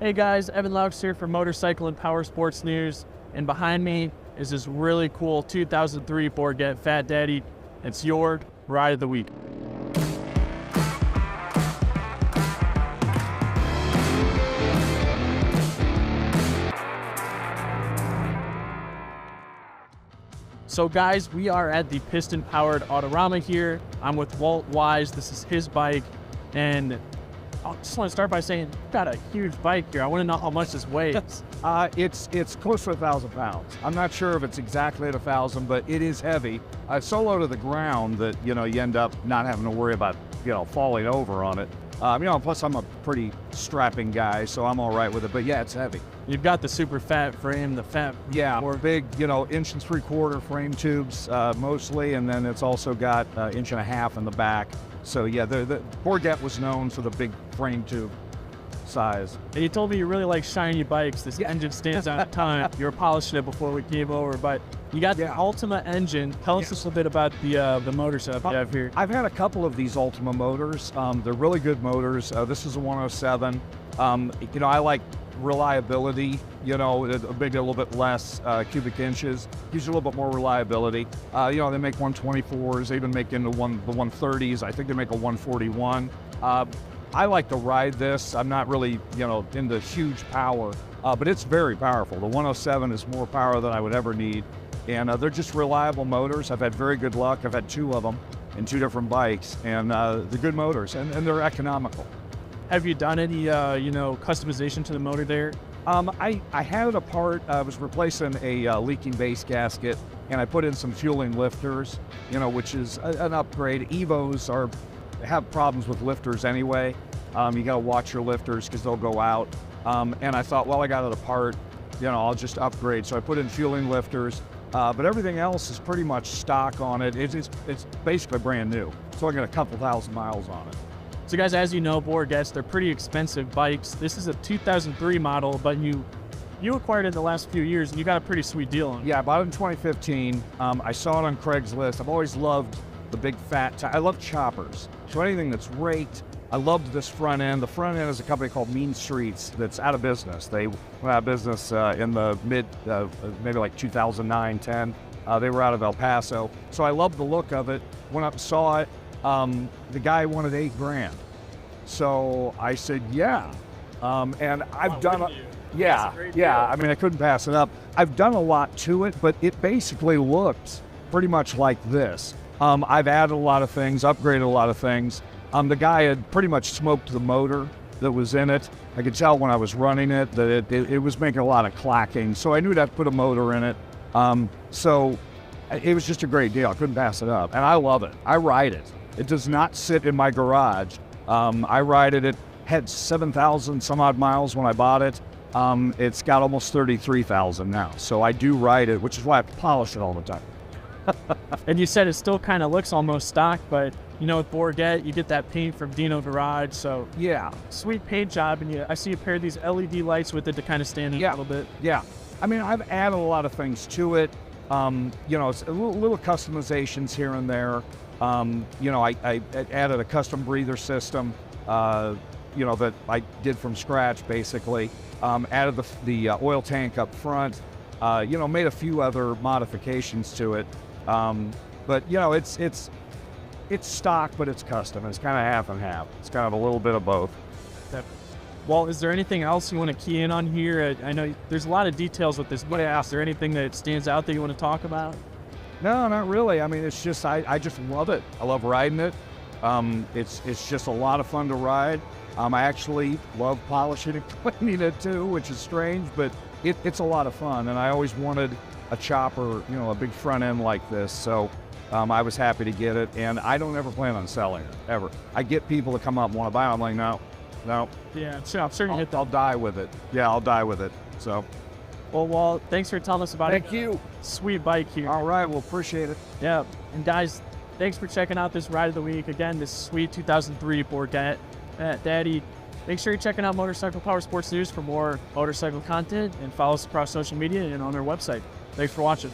Hey guys, Evan Laux here for Motorcycle and Powersports News, and behind me is this really cool 2003 Bourget Fat Daddy. It's your ride of the week. So guys, we are at the Piston Powered Auto-Rama here. I'm with Walt Wise. This is his bike, and I just want to start by saying, you've got a huge bike here. I want to know how much this weighs. It's close to 1,000 pounds. I'm not sure if it's exactly at 1,000, but it is heavy. So low to the ground that, you end up not having to worry about, falling over on it. Plus I'm a pretty strapping guy, so I'm all right with it. But yeah, it's heavy. You've got the super fat frame, the fat... Yeah, big, 1.75 inch frame tubes mostly, and then it's also got 1.5 inches in the back. So yeah, the Bourget was known for the big frame tube size. And you told me you really like shiny bikes. This engine stands out a ton. You were polishing it before we came over, but you got the Ultima engine. Tell us a little bit about the motor setup you have here. I've had a couple of these Ultima motors. They're really good motors. This is a 107. I like reliability, a little bit less cubic inches, gives you a little bit more reliability. They make 124s, they even make into the 130s. I think they make a 141. I like to ride this. I'm not really, into huge power, but it's very powerful. The 107 is more power than I would ever need, and they're just reliable motors. I've had very good luck. I've had 2 of them in 2 different bikes, and they're good motors, and they're economical. Have you done any, customization to the motor there? I had a part. I was replacing a leaking base gasket, and I put in some fueling lifters, which is an upgrade. Evos have problems with lifters anyway. You got to watch your lifters because they'll go out. And I thought, well, I got it apart, I'll just upgrade. So I put in fueling lifters, but everything else is pretty much stock on it. It's basically brand new. So I got a couple thousand miles on it. So guys, as you know, Bourgets, they're pretty expensive bikes. This is a 2003 model, but you acquired it in the last few years, and you got a pretty sweet deal on it. Yeah, I bought it in 2015. I saw it on Craigslist. I've always loved the big fat I love choppers. So anything that's raked. I loved this front end. The front end is a company called Mean Streets that's out of business. They went out of business in the mid, maybe like 2009, 10. They were out of El Paso. So I loved the look of it. Went up and saw it. The guy wanted $8,000. So I said, yeah. And I've done, I mean, I couldn't pass it up. I've done a lot to it, but it basically looks pretty much like this. I've added a lot of things, upgraded a lot of things. The guy had pretty much smoked the motor that was in it. I could tell when I was running it that it was making a lot of clacking. So I knew I'd put a motor in it. So it was just a great deal. I couldn't pass it up. And I love it. I ride it. It does not sit in my garage. I ride it. It had 7,000 some odd miles when I bought it. It's got almost 33,000 now. So I do ride it, which is why I polish it all the time. And you said it still kind of looks almost stock, but with Bourget, you get that paint from Dino Garage. So yeah, sweet paint job. And I see you paired these LED lights with it to kind of stand in a little bit. Yeah. I mean, I've added a lot of things to it. It's a little customizations here and there. I added a custom breather system, that I did from scratch, basically. Added the oil tank up front, made a few other modifications to it. But, it's stock, but it's custom. It's kind of half and half. It's kind of a little bit of both. Well, is there anything else you want to key in on here? I know there's a lot of details with this, but is there anything that stands out that you want to talk about? No, not really. I mean, it's just, I just love it. I love riding it. It's just a lot of fun to ride. I actually love polishing and cleaning it too, which is strange, but it's a lot of fun. And I always wanted a chopper, a big front end like this. So I was happy to get it, and I don't ever plan on selling it, ever. I get people that come up and want to buy it. I'm like, no. Yeah, sure. I'm certain I'll die with it. Yeah, I'll die with it. So. Well, Walt, thanks for telling us about it. Thank you. Sweet bike here. All right, well, appreciate it. Yeah, and guys, thanks for checking out this ride of the week. Again, this sweet 2003 Bourget Fat Daddy. Make sure you're checking out Motorcycle Powersports News for more motorcycle content, and follow us across social media and on our website. Thanks for watching.